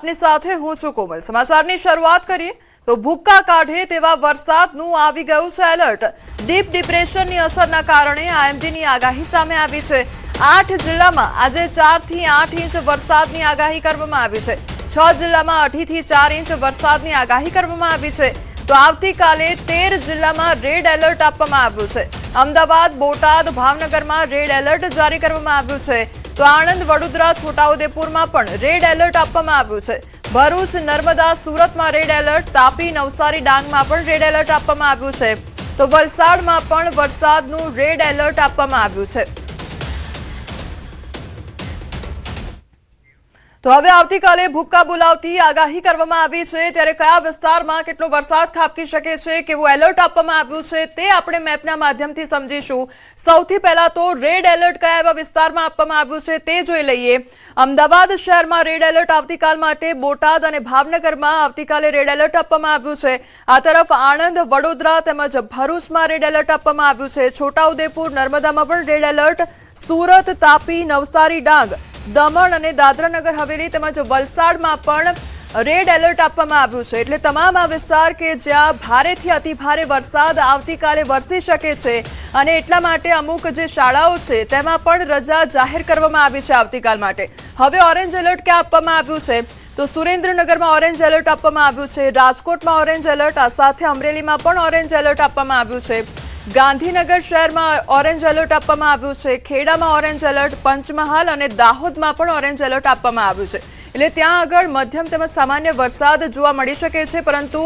આપની સાથે હું છું કોમલ। સમાચારની શરૂઆત કરીએ તો ભૂક્કા કાઢે તેવા વરસાદનું આવી ગયું છે એલર્ટ। ડીપ ડિપ્રેશનની અસરના કારણે આઈએમડીની આગાહી સામે આવી છે। 8 જિલ્લામાં આજે 4 થી 8 ઇંચ વરસાદની આગાહી કરવામાં આવી છે। 6 જિલ્લામાં 2 થી 4 ઇંચ વરસાદની આગાહી કરવામાં આવી છે। તો આવતીકાલે 13 જિલ્લામાં રેડ એલર્ટ આપવામાં આવ્યું છે। અમદાવાદ, બોટાદ, ભાવનગરમાં રેડ એલર્ટ જારી કરવામાં આવ્યું છે। તો આણંદ, વડોદરા, છોટાઉદેપુરમાં પણ રેડ એલર્ટ આપવામાં આવ્યું છે। ભરૂચ, નર્મદા, સુરતમાં રેડ એલર્ટ, તાપી, નવસારી, ડાંગમાં પણ રેડ એલર્ટ આપવામાં આવ્યું છે। તો વલસાડમાં પણ વરસાદનું રેડ એલર્ટ આપવામાં આવ્યું છે। તો હવે આવતીકાલે ભૂક્કા બોલાવતી આગાહી કરવામાં આવી છે, ત્યારે કયા વિસ્તારમાં કેટલો વરસાદ ખાબકી શકે છે, કેવું એલર્ટ આપવામાં આવ્યું છે તે આપણે મેપના માધ્યમથી સમજીશું। સૌથી પહેલા તો રેડ એલર્ટ કયા એવા વિસ્તારમાં આપવામાં આવ્યું છે તે જોઈ લઈએ। અમદાવાદ શહેરમાં રેડ એલર્ટ આવતીકાલ માટે, બોટાદ અને ભાવનગરમાં આવતીકાલે રેડ એલર્ટ આપવામાં આવ્યું છે। આ તરફ આણંદ, વડોદરા તેમજ ભરૂચમાં રેડ એલર્ટ આપવામાં આવ્યું છે। છોટાઉદેપુર, નર્મદામાં પણ રેડ એલર્ટ, સુરત, તાપી, નવસારી, ડાંગ, દમણ અને દાદરાનગર હવેલી તેમજ વલસાડમાં પણ રેડ એલર્ટ આપવામાં આવ્યું છે। એટલે તમામ આ વિસ્તાર કે જ્યાં ભારેથી અતિભારે વરસાદ આવતીકાલે વરસી શકે છે અને એટલા માટે અમુક જે શાળાઓ છે તેમાં પણ રજા જાહેર કરવામાં આવી છે આવતીકાલ માટે। હવે ઓરેન્જ એલર્ટ ક્યાં આપવામાં આવ્યું છે તો સુરેન્દ્રનગરમાં ઓરેન્જ એલર્ટ આપવામાં આવ્યું છે, રાજકોટમાં ઓરેન્જ એલર્ટ, આ સાથે અમરેલીમાં પણ ઓરેન્જ એલર્ટ આપવામાં આવ્યું છે। ગાંધીનગર શહેરમાં ઓરેન્જ એલર્ટ આપવામાં આવ્યું છે, ખેડામાં ઓરેન્જ એલર્ટ, પંચમહાલ અને દાહોદમાં પણ ઓરેન્જ એલર્ટ આપવામાં આવ્યું છે। એટલે ત્યાં આગળ મધ્યમ તેમજ સામાન્ય વરસાદ જોવા મળી શકે છે, પરંતુ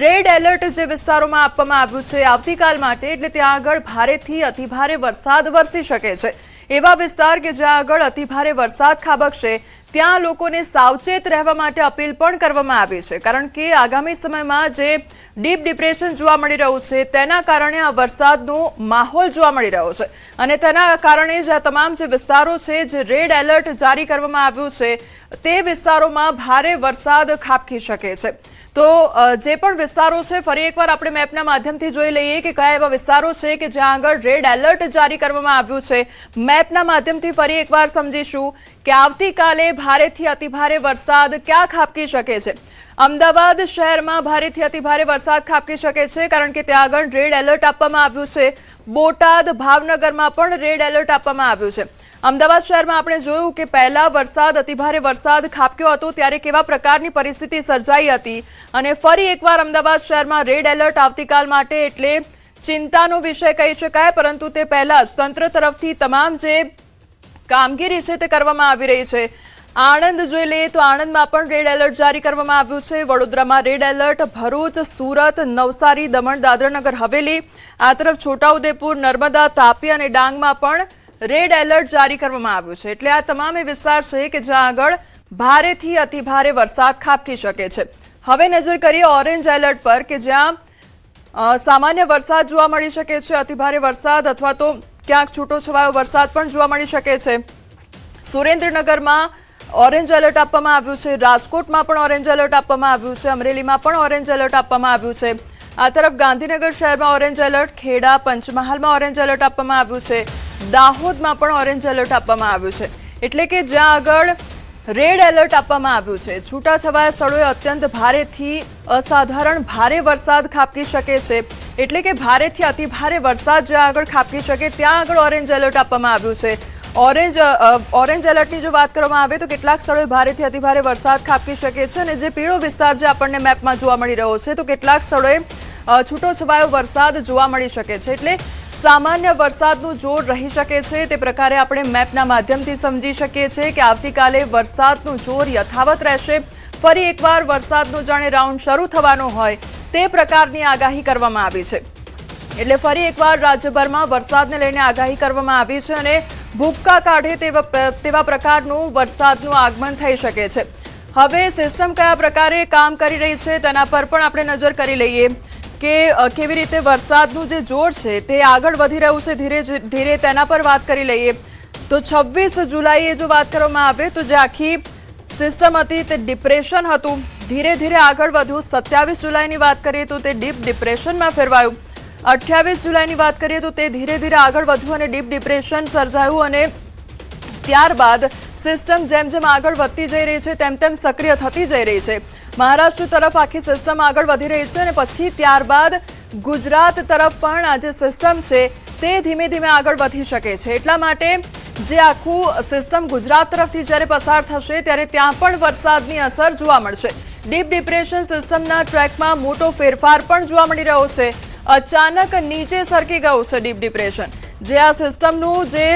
રેડ એલર્ટ જે વિસ્તારોમાં આપવામાં આવ્યું છે આવતીકાલ માટે, એટલે ત્યાં આગળ ભારેથી અતિભારે વરસાદ વરસી શકે છે। એવા વિસ્તાર કે જ્યાં આગળ અતિભારે વરસાદ ખાબકશે ત્યાં લોકોને સાવચેત રહેવા માટે અપીલ પણ કરવામાં આવી છે, કારણ કે આગામી સમયમાં જે ડીપ ડિપ્રેશન જોવા મળી રહ્યું છે તેના કારણે આ વરસાદનો માહોલ જોવા મળી રહ્યો છે અને તેના કારણે જે તમામ જે વિસ્તારો છે જે રેડ એલર્ટ જારી કરવામાં આવ્યું છે તે વિસ્તારોમાં ભારે વરસાદ ખાબકી શકે છે। તો જે પણ વિસ્તારો છે ફરી એકવાર આપણે મેપના માધ્યમથી જોઈ લઈએ કે કયા એવા વિસ્તારો છે કે જ્યાં આગળ રેડ એલર્ટ જારી કરવામાં આવ્યું છે। મેપના માધ્યમથી ફરી એકવાર સમજીશું કે આવતીકાલે ભારેથી અતિભારે વરસાદ ક્યાં ખાબકી શકે છે। અમદાવાદ શહેરમાં ભારેથી અતિભારે વરસાદ ખાબકી શકે છે, કારણ કે ત્યાં આગળ રેડ એલર્ટ આપવામાં આવ્યું છે। બોટાદ, ભાવનગરમાં પણ રેડ એલર્ટ આપવામાં આવ્યું છે। અમદાવાદ શહેરમાં આપણે જોયું કે પહેલા વરસાદ અતિભારે વરસાદ ખાબક્યો હતો ત્યારે કેવા પ્રકારની પરિસ્થિતિ સર્જાઈ હતી અને ફરી એકવાર અમદાવાદ શહેરમાં રેડ એલર્ટ આવતીકાલ માટે, એટલે ચિંતાનો વિષય કહી શકાય। પરંતુ તે પહેલા જ તંત્ર તરફથી તમામ જે કામગીરી છે તે કરવામાં આવી રહી છે। આણંદ જોઈ લઈએ તો આણંદમાં પણ રેડ એલર્ટ જારી કરવામાં આવ્યું છે, વડોદરામાં રેડ એલર્ટ, ભરૂચ, સુરત, નવસારી, દમણ, દાદરાનગર હવેલી, આ તરફ છોટાઉદેપુર, નર્મદા, તાપી અને ડાંગમાં પણ રેડ એલર્ટ જારી કરવામાં આવ્યું છે। એટલે આ તમામ વિસ્તાર છે કે જ્યાં આગળ ભારેથી અતિભારે વરસાદ ખાબકી શકે છે। હવે નજર કરીએ ઓરેન્જ એલર્ટ પર કે જ્યાં સામાન્ય વરસાદ જોવા મળી શકે છે, અતિભારે વરસાદ અથવા તો ક્યાંક છૂટોછવાયો વરસાદ પણ જોવા મળી શકે છે। સુરેન્દ્રનગરમાં ઓરેન્જ એલર્ટ આપવામાં આવ્યું છે, રાજકોટમાં પણ ઓરેન્જ એલર્ટ આપવામાં આવ્યું છે, અમરેલીમાં પણ ઓરેન્જ એલર્ટ આપવામાં આવ્યું છે। આ તરફ ગાંધીનગર શહેરમાં ઓરેન્જ એલર્ટ, ખેડા, પંચમહાલમાં ઓરેન્જ એલર્ટ આપવામાં આવ્યું છે, દાહોદમાં પણ ઓરેન્જ એલર્ટ આપવામાં આવ્યું છે। એટલે કે જ્યાં આગળ રેડ એલર્ટ આપવામાં આવ્યું છે, છૂટાછવાયા સ્થળોએ અત્યંત ભારેથી અસાધારણ ભારે વરસાદ ખાબકી શકે છે। એટલે કે ભારેથી અતિભારે વરસાદ જ્યાં આગળ ખાબકી શકે ત્યાં આગળ ઓરેન્જ એલર્ટ આપવામાં આવ્યું છે। ઓરેન્જ એલર્ટની જો વાત કરવામાં આવે તો કેટલાક સ્થળોએ ભારેથી અતિભારે વરસાદ ખાબકી શકે છે અને જે પીળો વિસ્તાર જે આપણને મેપમાં જોવા મળી રહ્યો છે તો કેટલાક સ્થળોએ છૂટોછવાયો વરસાદ જોવા મળી શકે છે। એટલે સામાન્ય વરસાદનું જોર રહી શકે છે, તે પ્રકારે આપણે મેપના માધ્યમથી સમજી શકીએ છીએ કે આવતીકાલે વરસાદનું જોર યથાવત રહેશે। ફરી એકવાર વરસાદનો જાણે રાઉન્ડ શરૂ થવાનો હોય તે પ્રકારની આગાહી કરવામાં આવી છે। એટલે ફરી એકવાર રાજ્યભરમાં વરસાદને લઈને આગાહી કરવામાં આવી છે અને ભૂક્કા કાઢે તેવા પ્રકારનું વરસાદનું આગમન થઈ શકે છે। હવે સિસ્ટમ કયા પ્રકારે કામ કરી રહી છે તેના પર પણ આપણે નજર કરી લઈએ કે કેવી રીતે વરસાદનું જે જોર છે તે આગળ વધી રહ્યું છે ધીરે ધીરે, તેના પર વાત કરી લઈએ। તો 26 જુલાઈએ જો વાત કરવામાં આવે તો જે આખી સિસ્ટમ હતી તે ડિપ્રેશન હતું, ધીરે ધીરે આગળ વધ્યું। 27 જુલાઈની વાત કરીએ તો તે ડીપ ડિપ્રેશનમાં ફેરવાયું। 28 જુલાઈની વાત કરીએ તો તે ધીરે ધીરે આગળ વધ્યું અને ડીપ ડિપ્રેશન સર્જાયું અને ત્યારબાદ સિસ્ટમ જેમ જેમ આગળ વધતી જઈ રહી છે તેમ તેમ સક્રિય થતી જઈ રહી છે. મહારાષ્ટ્ર તરફ આખી સિસ્ટમ આગળ વધી રહી છે અને પછી ત્યારબાદ ગુજરાત તરફ પણ આ જે સિસ્ટમ છે તે ધીમે ધીમે આગળ વધી શકે છે. એટલા માટે જે આખું સિસ્ટમ ગુજરાત તરફથી જ્યારે પસાર થશે ત્યારે ત્યાં પણ વરસાદની અસર જોવા મળશે. ડીપ ડિપ્રેશન સિસ્ટમના ટ્રેકમાં મોટો ફેરફાર પણ જોવા મળી રહ્યો છે. અચાનક નીચે સરકી ગયું છે ડીપ ડિપ્રેશન. જે આ સિસ્ટમનું જે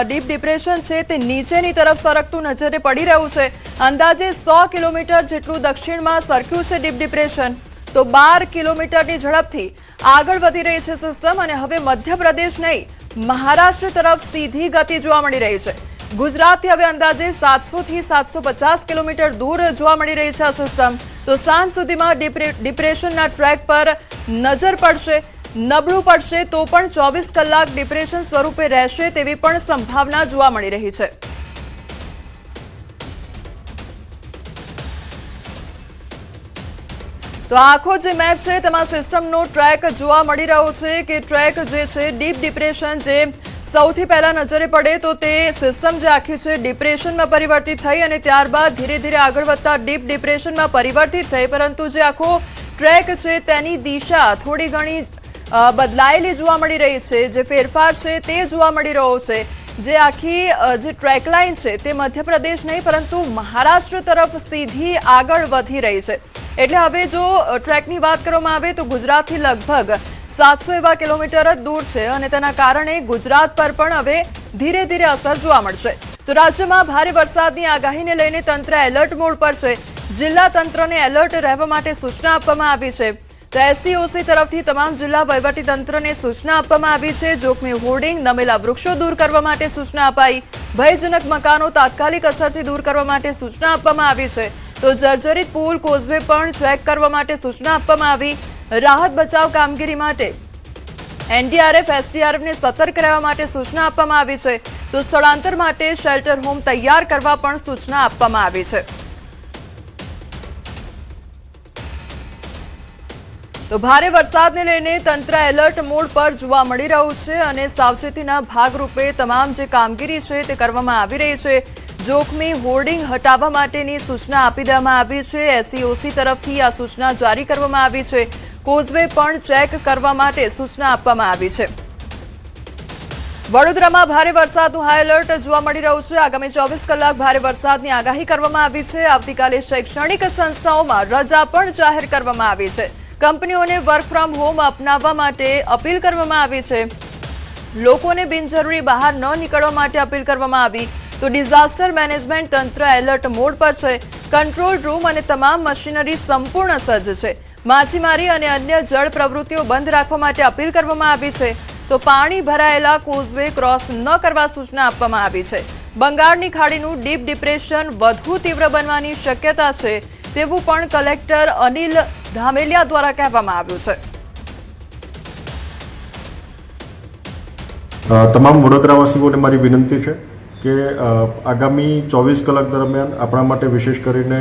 ડીપ ડિપ્રેશન છે તે નીચેની તરફ સરકતું નજરે પડી રહ્યું છે. અંદાજે 100 કિલોમીટર જેટલું દક્ષિણમાં સરક્યું છે ડીપ ડિપ્રેશન. તો 12 કિલોમીટરની ઝડપથી આગળ વધી રહી છે સિસ્ટમ અને હવે મધ્યપ્રદેશ નહીં મહારાષ્ટ્ર તરફ સીધી ગતિ જોવા મળી રહી છે. ગુજરાતથી હવે અંદાજે 700 થી 750 કિલોમીટર દૂર જોવા મળી રહી છે આ સિસ્ટમ. તો સાંજ સુધીમાં ડિપ્રેશનના ટ્રેક પર નજર પડશે. નબળું પડશે તો પણ 24 કલાક ડિપ્રેશન સ્વરૂપે રહેશે તેવી પણ સંભાવના જોવા મળી રહી છે. તો આખો જે મેપ છે તેમાં સિસ્ટમનો ટ્રેક જોવા મળી રહ્યો છે કે ટ્રેક જે છે ડીપ ડિપ્રેશન જે સૌથી પહેલા નજરે પડે તો તે સિસ્ટમ જે આખી છે ડિપ્રેશનમાં પરિવર્તિત થઈ અને ત્યારબાદ ધીરે ધીરે આગળ વધતા ડીપ ડિપ્રેશનમાં પરિવર્તિત થઈ. પરંતુ જે આખો ટ્રેક છે તેની દિશા થોડી ઘણી બદલાયેલી જોવા મળી રહી છે. જે ફેરફાર છે તે જોવા મળી રહ્યો છે. જે આખી જે ટ્રેક લાઇન છે તે મધ્યપ્રદેશ નહીં પરંતુ મહારાષ્ટ્ર તરફ સીધી આગળ વધી રહી છે. એટલે હવે જો ટ્રેકની વાત કરવામાં આવે તો ગુજરાતથી લગભગ 700 એવા કિલોમીટર જ દૂર છે અને તેના કારણે ગુજરાત પર પણ હવે ધીરે ધીરે અસર જોવા મળશે. તો રાજ્યમાં ભારે વરસાદની આગાહીને લઈને તંત્ર એલર્ટ મોડ પર છે. જિલ્લા તંત્રને એલર્ટ રહેવા માટે સૂચના આપવામાં આવી છે. તો એસસીઓસી તરફથી તમામ જિલ્લા વહીવટી તંત્રને સૂચના આપવામાં આવી છે. જોખમી હોર્ડિંગ નમેલા વૃક્ષો દૂર કરવા માટે સૂચના અપાઈ. ભયજનક મકાનો તાત્કાલિક અસરથી દૂર કરવા માટે સૂચના આપવામાં આવી છે. તો જર્જરિત પુલ કોઝવે પણ ચેક કરવા માટે સૂચના આપવામાં આવી. રાહત બચાવ કામગીરી માટે એનડીઆરએફ એસડીઆરએફને સતર્ક રહેવા માટે સૂચના આપવામાં આવી છે. તો સ્થળાંતર માટે શેલ્ટર હોમ તૈયાર કરવા પણ સૂચના આપવામાં આવી છે. તો ભારે વરસાદને લઈને તંત્ર એલર્ટ મોડ પર જોવા મળી રહ્યું છે અને સાવચેતીના ભાગરૂપે તમામ જે કામગીરી છે તે કરવામાં આવી રહી છે. જોખમી હોર્ડિંગ હટાવવા માટેની સૂચના આપી દેવામાં આવી છે. એસસીઓસી તરફથી આ સૂચના જારી કરવામાં આવી છે. કોઝવે પણ ચેક કરવા માટે સૂચના આપવામાં આવી છે. વડોદરામાં ભારે વરસાદનું હાઈ એલર્ટ જોવા મળી રહ્યું છે. આગામી 24 કલાક ભારે વરસાદની આગાહી કરવામાં આવી છે. આવતીકાલે શૈક્ષણિક સંસ્થાઓમાં રજા પણ જાહેર કરવામાં આવી છે. કંપનીઓને વર્ક ફ્રોમ હોમ અપનાવવા માટે અપીલ કરવામાં આવી છે. લોકોને બિનજરૂરી બહાર ન નીકળવા માટે અપીલ કરવામાં આવી. તો ડિઝાસ્ટર મેનેજમેન્ટ તંત્ર એલર્ટ મોડ પર છે. કંટ્રોલ રૂમ અને તમામ મશીનરી સંપૂર્ણ સજ્જ છે. માછીમારી અને અન્ય જળ પ્રવૃત્તિઓ બંધ રાખવા માટે અપીલ કરવામાં આવી છે. તો પાણી ભરાયેલા કોઝવે ક્રોસ ન કરવા સૂચના આપવામાં આવી છે. બંગાળની ખાડીનું ડીપ ડિપ્રેશન વધુ તીવ્ર બનવાની શક્યતા છે તેવું પણ કલેક્ટર અનિલ ધામેલિયા દ્વારા કહેવામાં આવ્યું છે. તમામ વડોદરાવાસીઓને મારી વિનંતી છે કે આગામી 24 કલાક દરમિયાન આપણા માટે વિશેષ કરીને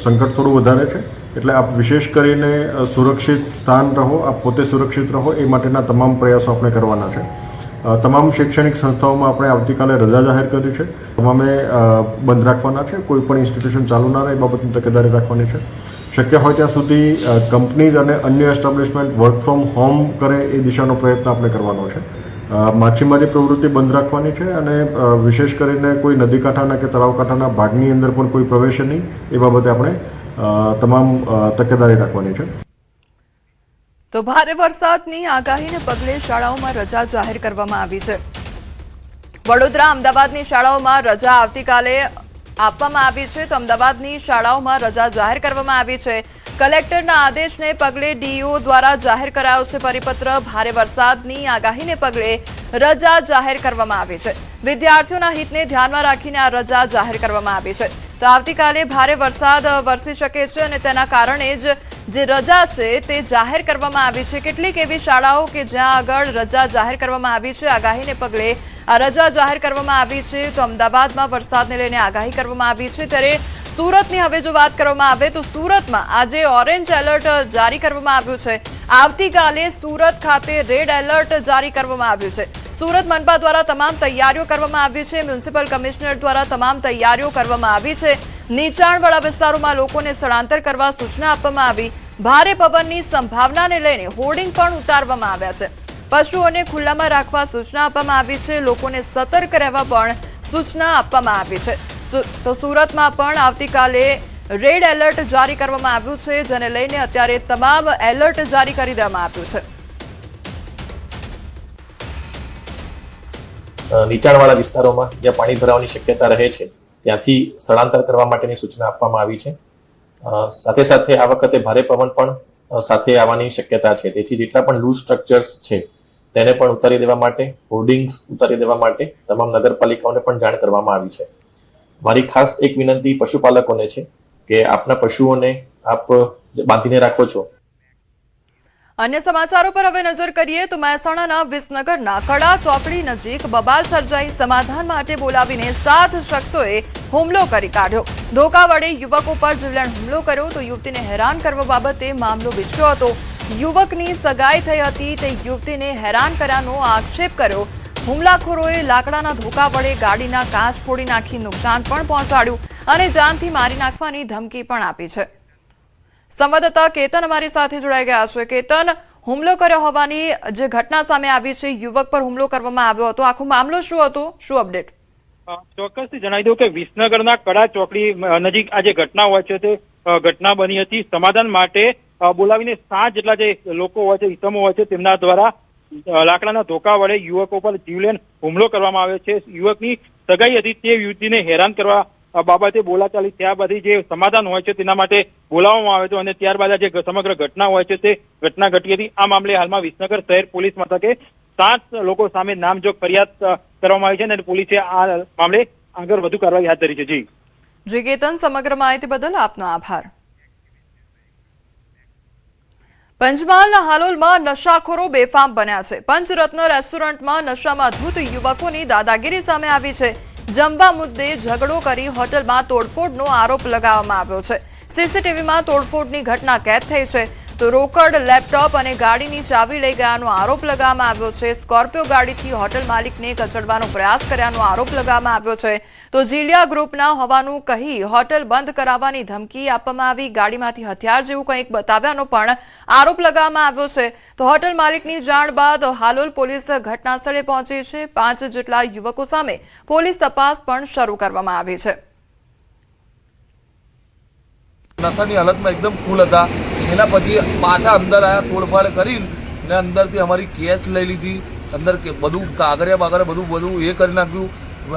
સંકટ થોડું વધારે છે. એટલે આપ વિશેષ કરીને સુરક્ષિત સ્થાન રહો, આપ પોતે સુરક્ષિત રહો એ માટેના તમામ પ્રયાસો આપણે કરવાના છે. તમામ શૈક્ષણિક સંસ્થાઓમાં આપણે આવતીકાલે રજા જાહેર કરી છે. તમામે બંધ રાખવાના છે. કોઈ પણ ઇન્સ્ટિટ્યુશન ચાલુ ના રહે એ બાબતની તકેદારી રાખવાની છે. શક્ય હોય ત્યાં સુધી કંપનીઝ અને અન્ય એસ્ટાબ્લિશમેન્ટ વર્ક ફ્રોમ હોમ કરે એ દિશાનો પ્રયત્ન આપણે કરવાનો છે. માછીમારી પ્રવૃત્તિ બંધ રાખવાની છે અને વિશેષ કરીને કોઈ નદી કાંઠાના કે તળાવ કાંઠાના ભાગની અંદર પણ કોઈ પ્રવેશે નહીં એ બાબતે આપણે તમામ તકેદારી રાખવાની છે. તો ભારે વરસાદની આગાહીને પગલે શાળાઓમાં રજા જાહેર કરવામાં આવી છે. વડોદરા અમદાવાદની શાળાઓમાં રજા આવતીકાલે આપવામાં આવી છે. તો અમદાવાદની શાળાઓમાં રજા જાહેર કરવામાં આવી છે. કલેક્ટરના આદેશને પગલે ડીઈઓ દ્વારા જાહેર કરાયો છે પરિપત્ર. ભારે વરસાદની આગાહીને પગલે રજા જાહેર કરવામાં આવી છે. વિદ્યાર્થીઓના હિતને ધ્યાનમાં રાખીને આ રજા જાહેર કરવામાં આવી છે. તો આવતીકાલે ભારે વરસાદ વરસી શકે છે અને તેના કારણે જ જે રજા છે તે જાહેર કરવામાં આવી છે. કેટલીક એવી શાળાઓ કે જ્યાં આગળ રજા જાહેર કરવામાં આવી છે આગાહીને પગલે આ રજા જાહેર કરવામાં આવી છે. તો અમદાવાદમાં વરસાદને લઈને આગાહી કરવામાં આવી છે. ત્યારે સુરતની હવે જો વાત કરવામાં આવે તો સુરતમાં આજે ઓરેન્જ એલર્ટ જારી કરવામાં આવ્યું છે. આવતીકાલે સુરત ખાતે રેડ એલર્ટ જારી કરવામાં આવ્યું છે. સુરત મનપા દ્વારા તમામ તૈયારીઓ કરવામાં આવી છે। મ્યુનિસિપલ કમિશનર દ્વારા તમામ તૈયારીઓ કરવામાં આવી છે। નીચાણવાળા વિસ્તારોમાં લોકોને સ્થળાંતર કરવા સૂચના આપવામાં આવી। ભારે પવનની સંભાવનાને લઈને હોર્ડિંગ પણ ઉતારવામાં આવ્યા છે। પશુઓને ખુલ્લામાં રાખવા સૂચના આપવામાં આવી છે। લોકોને સતર્ક રહેવા પણ સૂચના આપવામાં આવી છે। તો સુરતમાં પણ આવતીકાલે રેડ એલર્ટ જારી કરવામાં આવ્યું છે, જેને લઈને અત્યારે તમામ એલર્ટ જારી કરી દેવામાં આવ્યું છે। નીચાણવાળા વિસ્તારોમાં જ્યાં પાણી ભરાવાની શક્યતા રહે છે ત્યાંથી સ્થળાંતર કરવા માટેની સૂચના આપવામાં આવી છે। સાથે સાથે આ વખતે ભારે પવન પણ સાથે આવવાની શક્યતા છે, તેથી જેટલા પણ લૂઝ સ્ટ્રક્ચર્સ છે તેને પણ ઉતારી દેવા માટે, હોર્ડિંગ્સ ઉતારી દેવા માટે તમામ નગરપાલિકાઓને પણ જાણ કરવામાં આવી છે। મારી ખાસ એક વિનંતી પશુપાલકોને છે કે આપના પશુઓને આપ બાંધીને રાખો છો। अन्य समाचारों पर હવે નજર કરીએ તો મહેસાણાના વિસનગરના કડા ચોકડી નજીક બબાલ સર્જાઈ। સમાધાન માટે બોલાવીને 7 શખ્સોએ હુમલો કરી કાઢ્યો। ધોકા વડે યુવકો પર જીવલેણ હુમલો કર્યો તો યુવતીને હેરાન કરવા બાબતે મામલો વિચર્યો હતો। યુવકની સગાઈ થઈ હતી તે યુવતીને હેરાન કર્યાનો આક્ષેપ કર્યો। હુમલાખોરોએ લાકડાના ધોકા વડે ગાડીના કાચ ફોડી નાખી નુકસાન પણ પહોંચાડ્યું અને જાનથી મારી નાખવાની ધમકી પણ આપી છે। સંવાદદાતા કેતન અમારી સાથે જોડાઈ ગયા છે। કેતન, હુમલો કર્યો હોવાની જે ઘટના સામે આવી છે, યુવક પર હુમલો કરવામાં આવ્યો હતો, આખો મામલો શું હતો, શું અપડેટ? ચોક્કસથી જણાવી દઉં કે વિસનગરના કડા ચોકડી નજીક આ જે ઘટના હોય છે તે ઘટના બની હતી। સમાધાન માટે બોલાવીને 7 જેટલા જે લોકો હોય છે, ઇસમો હોય છે, તેમના દ્વારા લાકડાના ધોકા વડે યુવકો પર જીવલેણ હુમલો કરવામાં આવ્યો છે। યુવકની સગાઈ હતી તે યુવતીને હેરાન કરવા બાબતે બોલાચાલી થયા બાદ જે સમાધાન હોય છે તેના માટે બોલાવવામાં આવે છે અને ત્યારબાદ આ જે સમગ્ર ઘટના હોય છે તે ઘટના ઘટી હતી। આ મામલે હાલમાં વિસનગર શહેર પોલીસ મથકે 7 લોકો સામે નામજોગ ફરિયાદ કરવામાં આવી છે અને પોલીસે આ મામલે આગળ વધુ કાર્યવાહી હાથ ધરી છે। જી કેતન, સમગ્ર માહિતી બદલ આપનો આભાર। પંચમહાલના હાલોલમાં નશાખોરો બેફામ બન્યા છે। પંચરત્ન રેસ્ટોરન્ટમાં નશામાં ધૂત યુવકોની દાદાગીરી સામે આવી છે। જમવા મુદ્દે ઝઘડો કરી હોટલમાં તોડફોડનો આરોપ લગાવવામાં આવ્યો છે। સીસીટીવીમાં તોડફોડની ઘટના કેદ થઈ છે તો રોકડ, લેપટોપ અને ગાડીની ચાવી લઈ ગયાનો આરોપ લગાવવામાં આવ્યો છે। સ્કોર્પિયો ગાડીથી હોટલ માલિકને કચડવાનો પ્રયાસ કર્યાનો આરોપ લગાવવામાં આવ્યો છે તો જીલિયા ગ્રુપના હોવાનું કહી હોટલ બંધ કરાવવાની ધમકી આપવામાં આવી। ગાડીમાંથી હથિયાર જેવું કંઈક બતાવ્યાનો પણ આરોપ લગાવવામાં આવ્યો છે તો હોટલ માલિકની જાણ બાદ હાલોલ પોલીસ ઘટના સ્થળે પહોંચી છે। 5 જેટલા યુવકો સામે પોલીસ તપાસ પણ શરૂ કરવામાં આવી છે। નશાની હાલતમાં એકદમ ફૂલ હતા। એના પછી પાછા અંદર આવ્યા, તોડફાડ કરીને અંદરથી અમારી કેશ લઈ લીધી, અંદર બધું કાગળિયા બધું એ કરી નાખ્યું।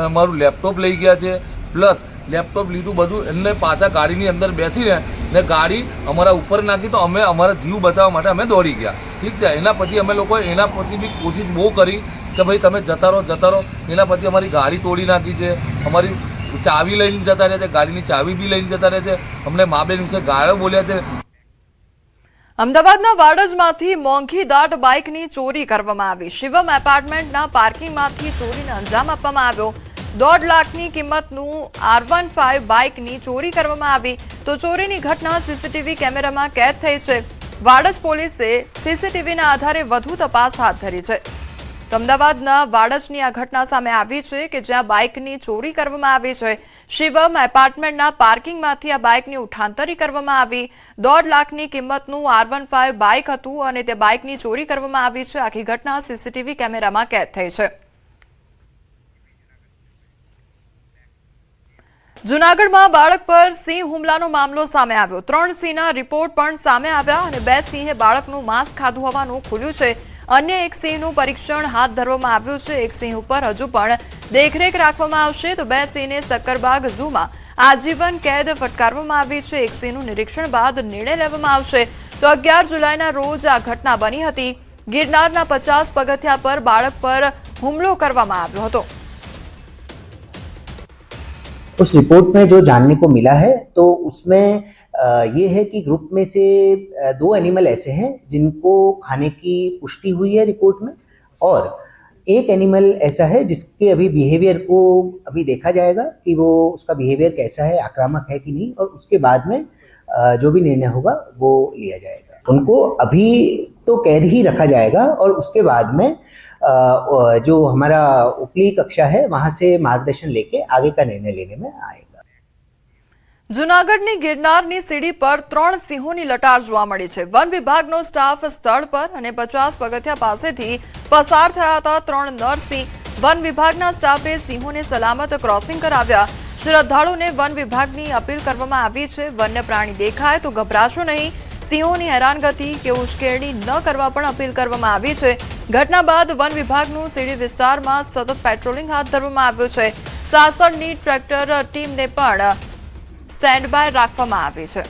અમારું લેપટોપ લઈ ગયા છે, પ્લસ લેપટોપ લીધું બધું, એમને પાછા ગાડીની અંદર બેસીને ને ગાડી અમારા ઉપર નાખી તો અમે અમારા જીવ બચાવવા માટે અમે દોડી ગયા। ઠીક છે, એના પછી અમે લોકોએ એના પછી બી કોશિશ બહુ કરી કે ભાઈ તમે જતા રહો। એના પછી અમારી ગાડી તોડી નાખી છે, અમારી ચાવી લઈને જતા રહ્યા છે, ગાડીની ચાવી બી લઈને જતા રહ્યા છે, અમને મા બેન વિશે ગાળો બોલ્યા છે। અમદાવાદના વાડજમાંથી મોંઘી દાટ બાઇકની ચોરી કરવામાં આવી। શિવમ એપાર્ટમેન્ટના પાર્કિંગમાંથી ચોરીને અંજામ આપવામાં આવ્યો। 1.5 લાખની કિંમતનું R15 બાઇકની ચોરી કરવામાં આવી તો ચોરીની ઘટના સીસીટીવી કેમેરામાં કેદ થઈ છે। વાડજ પોલીસે સીસીટીવીના આધારે વધુ તપાસ હાથ ધરી છે। તો અમદાવાદના વાડજની આ ઘટના સામે આવી છે કે જ્યાં બાઇકની ચોરી કરવામાં આવી છે। શિવમ એપાર્ટમેન્ટના પાર્કિંગમાંથી આ બાઇકની ઉઠાંતરી કરવામાં આવી। 1.5 લાખની કિંમતનું R15 બાઇક હતું અને તે બાઇકની ચોરી કરવામાં આવી છે। આખી ઘટના સીસીટીવી કેમેરામાં કેદ થઈ છે। જૂનાગઢમાં બાળક પર સિંહ હુમલાનો મામલો સામે આવ્યો। 3 સિંહના રિપોર્ટ પણ સામે આવ્યા અને 2 સિંહે બાળકનું માંસ ખાધું હોવાનું ખુલ્યું છે। અન્ય એક સિંહનું પરીક્ષણ હાથ ધરવામાં આવ્યું છે। એક સિંહ ઉપર હજુ પણ દેખરેખ રાખવામાં આવશે તો 2 સિંહને સક્કરબાગ ઝૂમાં આજીવન કેદ ફટકારવામાં આવી છે। એક સિંહનું નિરીક્ષણ બાદ નિર્ણય લેવામાં આવશે તો 11 જુલાઈના રોજ આ ઘટના બની હતી। गिरनारना 50 पगथिया पर बालक पर हुमलो करवामां आव्यो हतो। उस रिपोर्ट में जो जानने को मिला है तो उसमें ये है कि ग्रुप में से 2 एनिमल ऐसे हैं जिनको खाने की पुष्टि हुई है रिपोर्ट में, और एक एनिमल ऐसा है जिसके अभी बिहेवियर को अभी देखा जाएगा कि वो उसका बिहेवियर कैसा है, आक्रामक है कि नहीं, और उसके बाद में जो भी निर्णय होगा वो लिया जाएगा। उनको अभी तो कैद ही रखा जाएगा और उसके बाद में जो हमारा उपली कक्षा है वहाँ से मार्गदर्शन लेके आगे का निर्णय लेने में आएगा। જૂનાગઢની ગિરનારની સીડી પર 3 સિંહોની લટાર જોવા મળી છે। વન વિભાગનો સ્ટાફ સ્થળ પર અને 50 પગથિયા પાસેથી પસાર થયા હતા 3 નરસિંહ। વન વિભાગના સ્ટાફે સિંહોને સલામત ક્રોસિંગ કરાવ્યા। શ્રદ્ધાળુઓને વન વિભાગની અપીલ કરવામાં આવી છે, વન્ય પ્રાણી દેખાય તો ગભરાશો નહીં, સિંહોની હેરાનગતિ કે ઉશ્કેરણી ન કરવા પણ અપીલ કરવામાં આવી છે। ઘટના બાદ વન વિભાગનું સીડી વિસ્તારમાં સતત પેટ્રોલિંગ હાથ ધરવામાં આવ્યું છે। સાસણની ટ્રેક્ટર ટીમને પણ સ્ટેન્ડ બાય રાખવામાં આવી છે।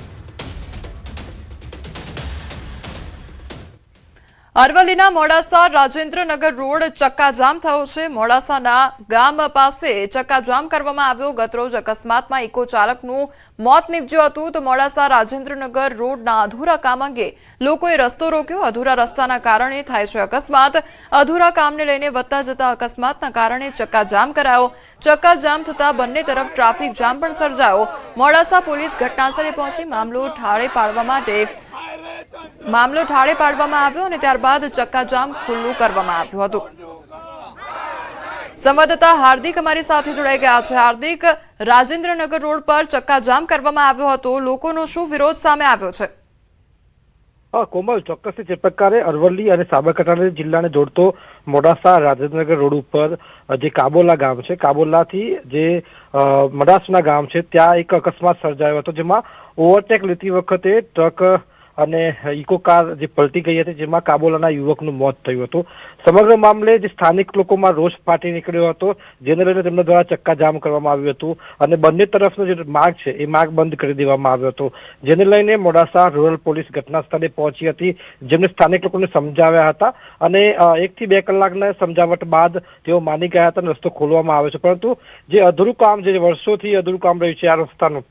અરવલ્લીના મોડાસા રાજેન્દ્રનગર રોડ ચક્કાજામ થયો છે। મોડાસાના ગામ પાસે ચક્કાજામ કરવામાં આવ્યો। ગતરોજ અકસ્માતમાં ઇકો ચાલકનું મોત નીપજ્યું હતું તો મોડાસા રાજેન્દ્રનગર રોડના અધૂરા કામ અંગે લોકોએ રસ્તો રોક્યો। અધૂરા રસ્તાના કારણે થાય છે અકસ્માત। અધૂરા કામને લઈને વધતા જતા અકસ્માતના કારણે ચક્કાજામ કરાયો। ચક્કાજામ થતા બંને તરફ ટ્રાફિક જામ પણ સર્જાયો। મોડાસા પોલીસ ઘટનાસ્થળે પહોંચી મામલો ઠાળે પાડવામાં આવ્યો અને ત્યારબાદ ચક્કાજામ ખુલ્લું કરવામાં આવ્યું હતું। સંવાદદાતા હાર્દિક અમારી સાથે જોડાઈ ગયા છે। હાર્દિક, રાજેન્દ્રનગર રોડ પર ચક્કાજામ કરવામાં આવ્યો હતો, લોકોનો શું વિરોધ સામે આવ્યો છે? કોમલ, ચોક્કસથી જે પ્રકારે અરવલ્લી અને સાબરકાંઠા જિલ્લાને જોડતો મોડાસા રાજેન્દ્રનગર રોડ ઉપર જે કાબોલા ગામ છે, કાબોલાથી જે મડાસના ગામ છે ત્યાં એક અકસ્માત સર્જાયો હતો, જેમાં ઓવરટેક લેતી વખતે ટ્રક અને ઇકો કાર જે પલટી ગઈ હતી, જેમાં કાબોલાના યુવકનું મોત થયું હતું। સમગ્ર મામલે જે સ્થાનિક લોકોમાં રોષ ફાટી નીકળ્યો હતો, જેને લઈને તેમના દ્વારા ચક્કાજામ કરવામાં આવ્યું હતું અને બંને તરફનો જે માર્ગ છે એ માર્ગ બંધ કરી દેવામાં આવ્યો હતો, જેને લઈને મોડાસા રૂરલ પોલીસ ઘટના સ્થળે પહોંચી હતી, જેમને સ્થાનિક લોકોને સમજાવ્યા હતા અને 1 થી 2 કલાકના સમજાવટ બાદ તેઓ માની ગયા હતા અને રસ્તો ખોલવામાં આવ્યો છે। પરંતુ જે અધૂરું કામ, જે વર્ષોથી અધૂરું કામ રહ્યું છે આ રસ્તાનું,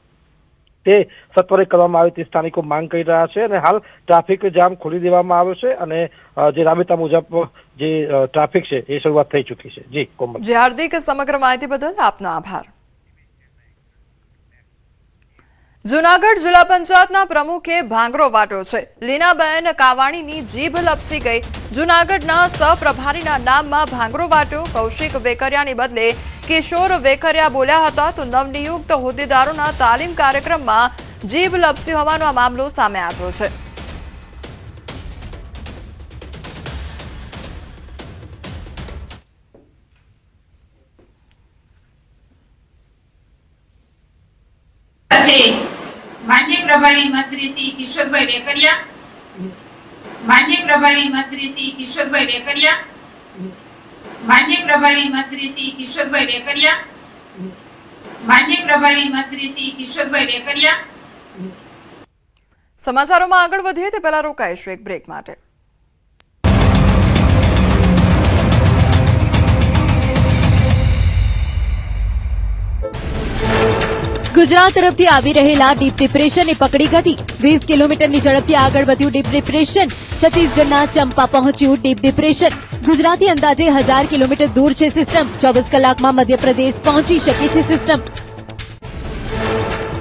તે સત્વરે કરવામાં આવે તે સ્થાનિકો માંગ કરી રહ્યા છે અને હાલ ટ્રાફિક જામ ખોલી દેવામાં આવ્યો છે અને જે રાબેતા મુજબ જે ટ્રાફિક છે એ શરૂઆત થઈ ચૂકી છે। જી કોમલ। જી હાર્દિક, સમગ્ર માહિતી બદલ આપનો આભાર। જૂનાગઢ જિલ્લા પંચાયતના પ્રમુખે ભાંગરો વાટ્યો છે। લીનાબેન કાવાણીની જીભ લપસી ગઈ। જૂનાગઢના સહપ્રભારીના નામમાં ભાંગરો વાટ્યો। કૌશિક વેકરિયાની બદલે કિશોર વેકરિયા બોલ્યા હતા તો નવનિયુક્ત હોદ્દેદારોના તાલીમ કાર્યક્રમમાં જીભ લપસી હોવાનો આ મામલો સામે આવ્યો છે। माननीय प्रभारी मंत्री श्री किशोरभाई वेकरिया, माननीय प्रभारी मंत्री श्री किशोरभाई वेकरिया, माननीय प्रभारी मंत्री श्री किशोरभाई वेकरिया, माननीय प्रभारी मंत्री श्री किशोरभाई वेकरिया। સમાચારોમાં આગળ વધીએ તે પહેલા રોકાઈશું એક બ્રેક માટે। ગુજરાત તરફથી આવી રહેલા ડીપ ડિપ્રેશને પકડી ગતિ। 20 કિલોમીટરની ઝડપથી આગળ વધ્યું ડીપ ડિપ્રેશન। છત્તીસગઢના ચંપા પહોંચ્યું ડીપ ડિપ્રેશન। ગુજરાતથી અંદાજે 1000 કિલોમીટર દૂર છે સિસ્ટમ। 24 કલાકમાં મધ્યપ્રદેશ પહોંચી શકે છે સિસ્ટમ।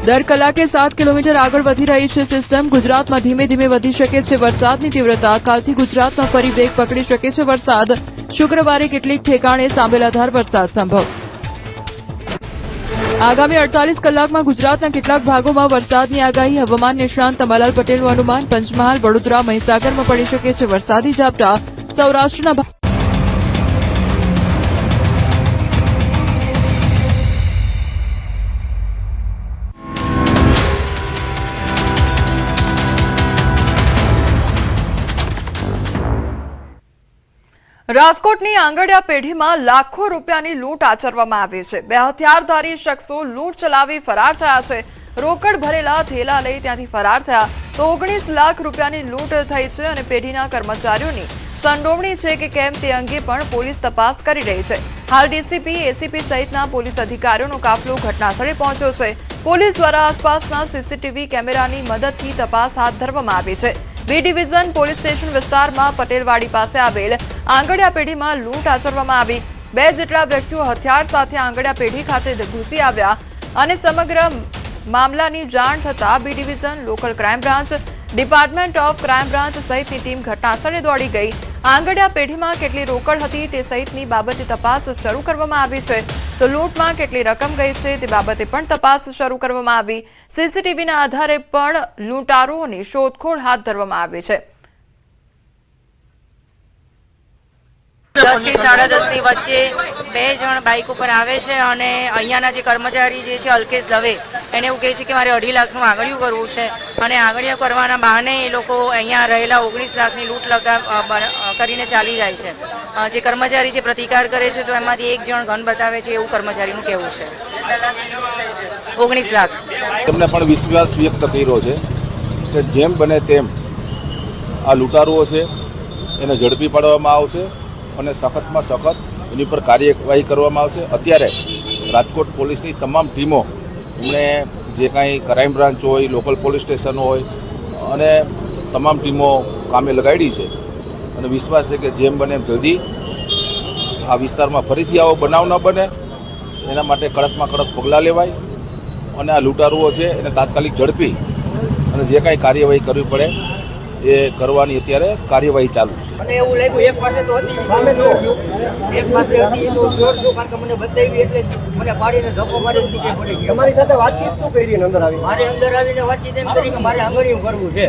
દર કલાકે 7 કિલોમીટર આગળ વધી રહી છે સિસ્ટમ। ગુજરાતમાં ધીમે ધીમે વધી શકે છે વરસાદની તીવ્રતા। કાલથી ગુજરાતમાં ફરી વેગ પકડી શકે છે વરસાદ। શુક્રવારે કેટલીક ઠેકાણે સાંબેલાધાર વરસાદ સંભવ। આગામી 48 કલાકમાં ગુજરાતના કેટલાક ભાગોમાં વરસાદની આગાહી। હવામાન નિષ્ણાંત અંબાલાલ પટેલનું અનુમાન। પંચમહાલ, વડોદરા, મહીસાગરમાં પડી શકે છે વરસાદી ઝાપટા। સૌરાષ્ટ્રના રાજકોટની આંગડિયા પેઢીમાં લાખો રૂપિયાની લૂંટ આચરવામાં આવી છે। 2 હથિયારધારી શખ્સો લૂંટ ચલાવી ફરાર થયા છે। રોકડ ભરેલા થેલા લઈ ત્યાંથી ફરાર થયા તો 19 લાખ રૂપિયાની લૂંટ થઈ છે અને પેઢીના કર્મચારીઓની સંડોવણી છે કે કેમ તે અંગે પણ પોલીસ તપાસ કરી રહી છે। હાલ ડીસીપી, એસીપી સહિતના પોલીસ અધિકારીઓનો કાફલો ઘટનાસ્થળે પહોંચ્યો છે। પોલીસ દ્વારા આસપાસના સીસીટીવી કેમેરાની મદદથી તપાસ હાથ ધરવામાં આવી છે। બી ડિવિઝન પોલીસ સ્ટેશન વિસ્તારમાં પટેલવાડી પાસે આવેલ આંગડિયા પેઢીમાં લૂંટ આચરવામાં આવી। 2 જેટલા વ્યક્તિઓ હથિયાર સાથે આંગડિયા પેઢી ખાતે ઘૂસી આવ્યા અને સમગ્ર મામલાની જાણ થતા B division, local crime branch, department of crime branch સહિતની ટીમ ઘટનાસ્થળે દોડી ગઈ આંગડિયા પેઢીમાં કેટલી રોકડ હતી તે સહિતની બાબતે તપાસ શરૂ કરવામાં આવી છે, તો લૂંટમાં કેટલી રકમ ગઈ છે તે બાબતે પણ તપાસ શરૂ કરવામાં આવી. સીસીટીવીના આધારે પણ લૂંટારુઓની શોધખોળ હાથ ધરવામાં આવી છે. 10 થી 10:30 ની વચ્ચે 2 જણ બાઇક ઉપર આવે છે અને અહીંયાના જે કર્મચારી જે છે અલ્કેશ દવે એને એવું કહે છે કે મારે 2.5 લાખનું આંગળીયું કરવું છે અને આંગળીયું કરવાના બહાને એ લોકો અહીંયા રહેલા 19 લાખની લૂંટ કરીને ચાલી જાય છે. જે કર્મચારી છે પ્રતિકાર કરે છે તો એમાંથી એક જણ ગન બતાવે છે એવું કર્મચારીનું કહેવું છે. 19 લાખ. તેમને પણ વિશ્વાસ વ્યક્ત કર્યો છે કે જેમ બને તેમ આ લૂંટારુઓ છે એને ઝડપી પાડવામાં આવશે અને સખતમાં સખત એની પર કાર્યવાહી કરવામાં આવશે. અત્યારે રાજકોટ પોલીસની તમામ ટીમો એમણે જે કાંઈ ક્રાઇમ બ્રાન્ચ હોય, લોકલ પોલીસ સ્ટેશનો હોય અને તમામ ટીમો કામે લગાડી છે અને વિશ્વાસ છે કે જેમ બને એમ જલ્દી આ વિસ્તારમાં ફરીથી આવો બનાવ ન બને એના માટે કડકમાં કડક પગલાં લેવાય અને આ લૂંટારુઓ છે એને તાત્કાલિક ઝડપી અને જે કાંઈ કાર્યવાહી કરવી પડે એ કરવાની અત્યારે કાર્યવાહી ચાલુ છે. મને એવું લાગ્યું એક પાસે તો હતી એક પાસે હતી એ તો જોર જો કારણ કે મને બતાવી એટલે મને પાડીને ધક્કો મારી નીચે પડી ગયો. તમારી સાથે વાતચીત શું કરી અંદર આવી? મારે અંદર આવીને વાતચીત એમ કરી કે મારે આંગળીયું કરવું છે.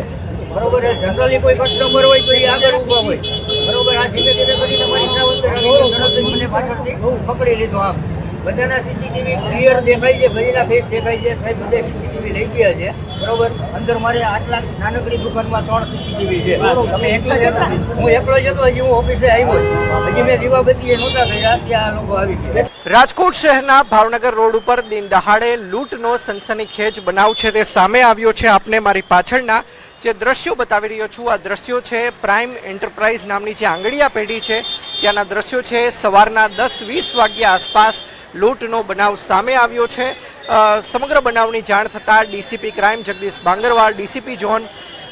બરોબર, જનરલી કોઈ કસ્ટમર હોય તો એ આગળ ઊભા હોય. બરોબર, આ ધીમે ધીમે કરીને મારી સાવ અંદર આવી તરત જ મને પાછળથી પકડી લીધો. આમ બધાના સીસીટીવી ક્લિયર દેખાય છે, બધાના ફેસ દેખાય છે. સાહેબ બધા સીસીટીવી લઈ ગયા છે. બરોબર, અંદર મારે આટલા નાનકડી દુકાનમાં 3 સીસીટીવી છે. તમે એકલા જ હતા? હું એકલો જ હતો. હજી હું ઓફિસે આવ્યો, હજી મેં દીવાબત્તી નહોતા કર્યા, ત્યાં આ લોકો આવી ગયા. રાજકોટ શહેરના ભાવનગર રોડ ઉપર દિન દહાડે લૂંટનો સનસનીખેજ બનાવ છે તે સામે આવ્યો છે. આપને મારી પાછળના જે દ્રશ્યો બતાવી રહ્યો છું આ દ્રશ્યો છે પ્રાઇમ એન્ટરપ્રાઇઝ નામની જે આંગડિયા પેઢી છે ત્યાંના દ્રશ્યો છે. સવારના 10-20 વાગ્યા આસપાસ લૂંટનો બનાવ સામે આવ્યો છે. સમગ્ર બનાવની જાણ થતાં DCP crime Jagdish Bangarwal, DCP zone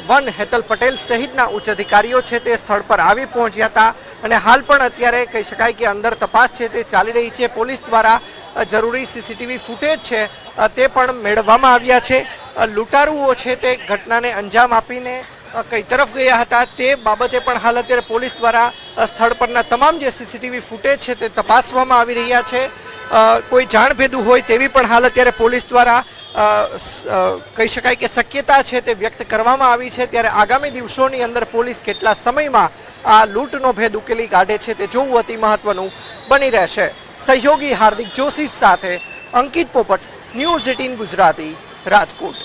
1 Hetal Patel સહિતના ઉચ્ચ અધિકારીઓ છે તે સ્થળ પર આવી પહોંચ્યા હતા અને હાલ પણ અત્યારે કહી શકાય કે અંદર તપાસ છે તે ચાલી રહી છે. પોલીસ દ્વારા જરૂરી સીસીટીવી ફૂટેજ છે તે પણ મેળવવામાં આવ્યા છે. લૂંટારુઓ છે તે ઘટનાને અંજામ આપીને કઈ તરફ ગયા હતા તે બાબતે પણ હાલ અત્યારે પોલીસ દ્વારા સ્થળ પરના તમામ જે સીસીટીવી ફૂટેજ છે તે તપાસવામાં આવી રહ્યા છે. કોઈ જાણભેદુ હોય તેવી પણ હાલ અત્યારે પોલીસ દ્વારા કહી શકાય કે શક્યતા છે તે વ્યક્ત કરવામાં આવી છે. ત્યારે આગામી દિવસોની અંદર પોલીસ કેટલા સમયમાં આ લૂંટનો ભેદ ઉકેલી કાઢે છે તે જોવું અતિ મહત્વનું બની રહેશે. સહયોગી હાર્દિક જોશી સાથે અંકિત પોપટ, ન્યૂઝ 18 ગુજરાતી, રાજકોટ.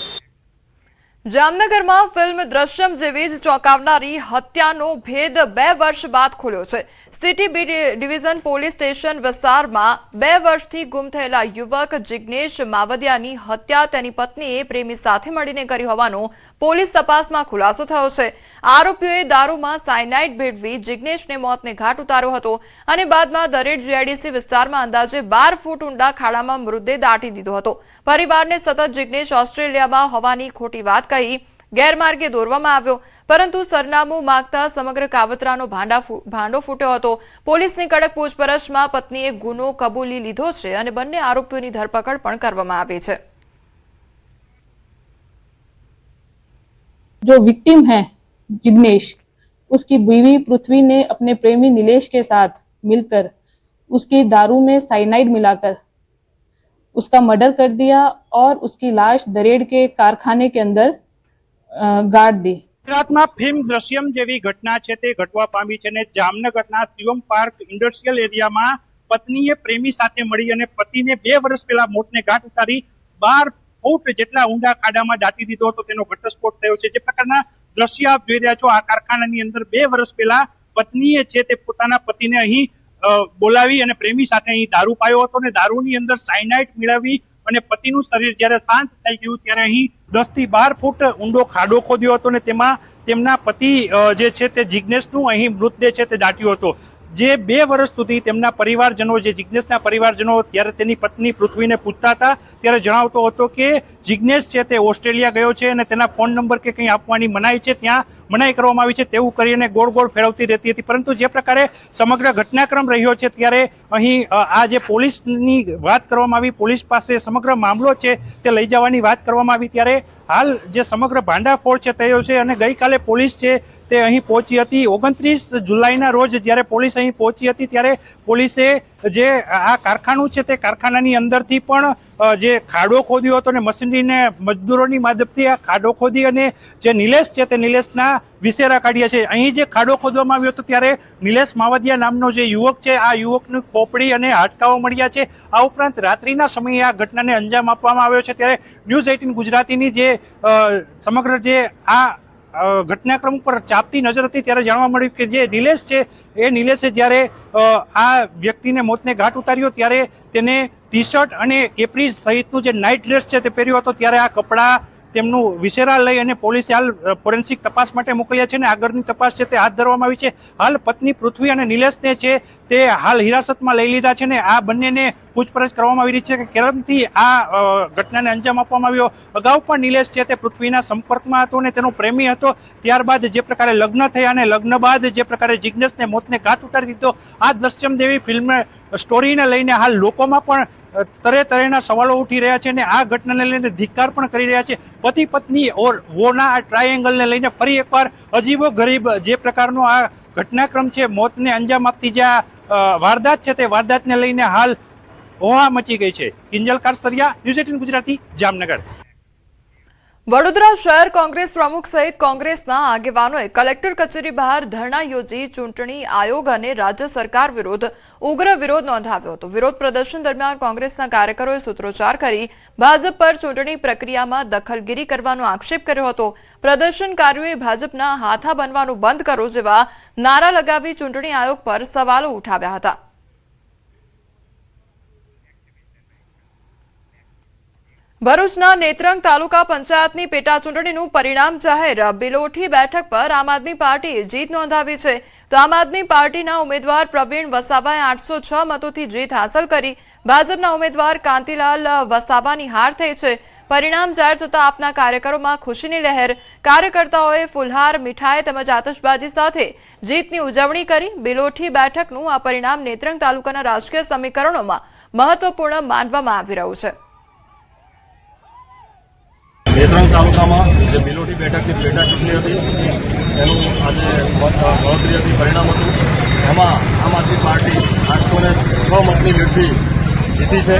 જામનગરમાં ફિલ્મ દ્રશ્યમ જેવી જ ચોંકાવનારી હત્યાનો ભેદ 2 વર્ષ બાદ ખુલ્યો છે. City B division police station વિસ્તારમાં 2 વર્ષથી ગુમ થયેલા યુવક જિગ્નેશ માવદિયાની હત્યા તેની પત્નીએ પ્રેમી સાથે મળીને કરી હોવાનો પોલીસ તપાસમાં ખુલાસો થયો છે. આરોપીઓએ દારૂમાં સાયનાઇડ ભેળવી જિગ્નેશને મોતને ઘાટ ઉતાર્યો હતો અને બાદમાં દરેડ જીઆઈડીસી વિસ્તારમાં અંદાજે 12 ફૂટ ઊંડા ખાડામાં મૃતદેહ દાટી દીધો હતો. પરિવારને સતત જિગ્નેશ ઓસ્ટ્રેલિયામાં હોવાની ખોટી વાત કહી ગેરમાર્ગે દોરવામાં આવ્યો, પરંતુ સરનામું માંગતા સમગ્ર કાવતરાનો ભાંડો ફૂટ્યો હતો. પોલીસની કડક પૂછપરછમાં પત્નીએ ગુનો કબૂલી લીધો છે અને બંને આરોપીઓની ધરપકડ પણ કરવામાં આવી છે. जो विक्टिम है जिग्नेश, उसकी बीवी पृथ्वी ने अपने प्रेमी नीलेश के साथ मिलकर उसकी दारू में साइनाइड मिलाकर उसका मर्डर कर दिया और उसकी लाश दरेड़ के कारखाने के अंदर गाड़ दी. ગુજરાતમાં ફિલ્મ દ્રશ્યમ જેવી ઘટના છે તે ઘટવા પામી છે અને જામનગરના શિવમ પાર્ક ઇન્ડસ્ટ્રીયલ એરિયામાં પત્નીએ પ્રેમી સાથે મળી અને પતિને 2 વર્ષ પહેલા મોતને ઘાટ ઉતારી 12 ફૂટ જેટલા ઊંડા ખાડામાં દાટી દીધો હતો તેનો ઘટસ્ફોટ થયો છે. જે પ્રકારના દ્રશ્ય આપ જોઈ રહ્યા છો, આ કારખાનાની અંદર 2 વર્ષ પહેલા પત્નીએ છે તે પોતાના પતિને અહીં બોલાવી અને પ્રેમી સાથે અહીં દારૂ પાયો હતો અને દારૂની અંદર સાયનાઇડ મેળવી અને પતિનું શરીર જ્યારે શાંત થઈ ગયું ત્યારે અહીં 10 થી 12 ફૂટ ઊંડો ખાડો ખોદ્યો હતો અને તેમાં તેમના પતિ જે છે તે જિગ્નેશનું અહીં મૃતદેહ છે તે દાટ્યો હતો. જે 2 વર્ષ સુધી તેમના પરિવારજનો, જે જિગ્નેશના પરિવારજનો ત્યારે તેની પત્ની પૃથ્વીને પૂછતા હતા ત્યારે જણાવતો હતો કે જિગ્નેશ છે તે ઓસ્ટ્રેલિયા ગયો છે અને તેના ફોન નંબર કે કંઈ આપવાની મનાઈ છે, ત્યાં મનાઈ કરવામાં આવી છે તેવું કરીને ગોળ ગોળ ફેરવતી રહેતી હતી. પરંતુ જે પ્રકારે સમગ્ર ઘટનાક્રમ રહ્યો છે ત્યારે અહીં આ જે પોલીસની વાત કરવામાં આવી, પોલીસ પાસે સમગ્ર મામલો છે તે લઈ જવાની વાત કરવામાં આવી ત્યારે હાલ જે સમગ્ર ભાંડાફોડ છે થયો છે અને ગઈકાલે પોલીસ છે તે અહીં પહોંચી હતી. 29 જુલાઈના રોજ જ્યારે પોલીસ અહીં પહોંચી હતી ત્યારે પોલીસે જે આ કારખાનું છે તે કારખાનાની અંદરથી પણ જે ખાડો ખોદ્યો હતો અને મશીનરીને મજદૂરોની મદદથી આ ખાડો ખોદી અને જે નિલેશ છે તે નિલેશના વિશેરા કાઢ્યા છે. અહીં જે ખાડો ખોદવામાં આવ્યો હતો ત્યારે નિલેશ માવદિયા નામનો જે યુવક છે આ યુવકની ખોપડી અને હાડકાઓ મળ્યા છે. આ ઉપરાંત રાત્રિના સમયે આ ઘટનાને અંજામ આપવામાં આવ્યો છે. ત્યારે ન્યૂઝ 18 ગુજરાતીની જે સમગ્ર જે આ ઘટનાક્રમ ઉપર ચાપતી નજર હતી ત્યારે જાણવા મળ્યું કે જે નિલેશ છે એ નિલેશે જ્યારે આ વ્યક્તિને મોતને ઘાટ ઉતાર્યો ત્યારે તેને ટી શર્ટ અને કેપ્રી સહિતનું જે નાઇટ ડ્રેસ છે તે પહેર્યો હતો. ત્યારે આ કપડાં તેમનું વિશેરા લઈ અને પોલીસે હાલ ફોરેન્સિક તપાસ માટે મોકલ્યા છે અને આગળની તપાસ છે તે હાથ ધરવામાં આવી છે. હાલ પત્ની પૃથ્વી અને નિલેશને છે તે હાલ હિરાસતમાં લઈ લીધા છે ને આ બંનેને પૂછપરછ કરવામાં આવી રહી છે કે કેરમથી આ ઘટનાને અંજામ આપવામાં આવ્યો. અગાઉ પણ નિલેશ છે તે પૃથ્વીના સંપર્કમાં હતો અને તેનો પ્રેમી હતો. ત્યારબાદ જે પ્રકારે લગ્ન થયા અને લગ્ન બાદ જે પ્રકારે જિજ્ઞેશને મોતને ઘાટ ઉતારી દીધો, આ દ્રશ્યમ જેવી ફિલ્મ સ્ટોરીને લઈને હાલ લોકોમાં પણ તરેતરેના સવાલો ઉઠી રહ્યા છે અને આ ઘટનાને લઈને ધિક્કાર પણ કરી રહ્યા છે. પતિ પત્ની ઓર વોના આ ટ્રાયેંગલને લઈને ફરી એકવાર અજીબો ગરીબ જે પ્રકારનો આ ઘટનાક્રમ છે, મોતને અંજામ આપતી જે વારદાત છે તે વારદાતને લઈને હાલ હોહા મચી ગઈ છે. કિંજલ કારસરિયા, ન્યૂઝ 18 ગુજરાતી, જામનગર. વડોદરા શહેર કોંગ્રેસ પ્રમુખ સહિત કોંગ્રેસના આગેવાનોએ કલેક્ટર કચેરી બહાર ધરણા યોજી ચૂંટણી આયોગ અને રાજ્ય સરકાર વિરુદ્ધ ઉગ્ર વિરોધ નોંધાવ્યો હતો. વિરોધ પ્રદર્શન દરમિયાન કોંગ્રેસના કાર્યકરોએ સૂત્રોચ્ચાર કરી ભાજપ પર ચૂંટણી પ્રક્રિયામાં દખલગીરી કરવાનો આક્ષેપ કર્યો હતો. પ્રદર્શનકારીઓએ ભાજપના હાથા બનવાનું બંધ કરો જેવા નારા લગાવી ચૂંટણી આયોગ પર સવાલો ઉઠાવ્યા હતા. ભરૂચના નેત્રંગ તાલુકા પંચાયતની પેટા ચૂંટણીનું પરિણામ જાહેર. બિલોઠી બેઠક પર આમ આદમી પાર્ટીએ જીત નોંધાવી છે તો આમ આદમી પાર્ટીના ઉમેદવાર પ્રવીણ વસાવાએ 806 મતોથી જીત હાંસલ કરી. ભાજપના ઉમેદવાર કાંતિલાલ વસાવાની હાર થઈ છે. પરિણામ જાહેર થતા આપના કાર્યકરોમાં ખુશીની લહેર. કાર્યકર્તાઓએ ફુલહાર, મીઠાઈ તેમજ આતશબાજી સાથે જીતની ઉજવણી કરી. બિલોઠી બેઠકનું આ પરિણામ નેત્રંગ તાલુકાના રાજકીય સમીકરણોમાં મહત્વપૂર્ણ માનવામાં આવી રહ્યું છે. નેત્રંગ તાલુકામાં જે બિલોઠી બેઠકની પેટા ચૂંટણી હતી એનું આજે ગણતરી હતી, પરિણામ હતું. એમાં આમ આદમી પાર્ટી 806 મતની લીડથી જીતી છે.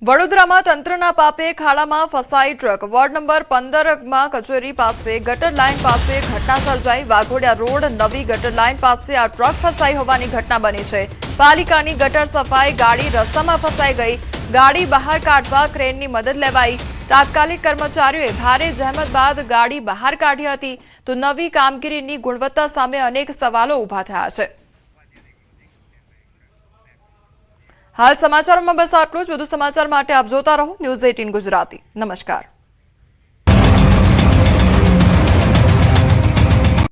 વડોદરામાં તંત્રના પાપે ખાડામાં ફસાઈ ટ્રક. વોર્ડ નંબર 15માં કચેરી પાસે ગટર લાઇન પાસે ઘટના સર્જાઈ. વાઘોડિયા રોડ નવી ગટર લાઇન પાસે આ ટ્રક ફસાઈ હોવાની ઘટના બની છે. પાલિકાની ગટર સફાઈ ગાડી રસ્તામાં ફસાઈ ગઈ. ગાડી બહાર કાઢવા ક્રેનની મદદ લેવાઈ. તાત્કાલિક કર્મચારીઓએ ભારે જહેમત બાદ ગાડી બહાર કાઢી હતી તો નવી કામગીરીની ગુણવત્તા સામે અનેક સવાલો ઉભા થયા છે. હાલ સમાચારોમાં બસ આટલું જ. વધુ સમાચાર માટે આપ જોતા રહો ન્યૂઝ 18 ગુજરાતી. નમસ્કાર.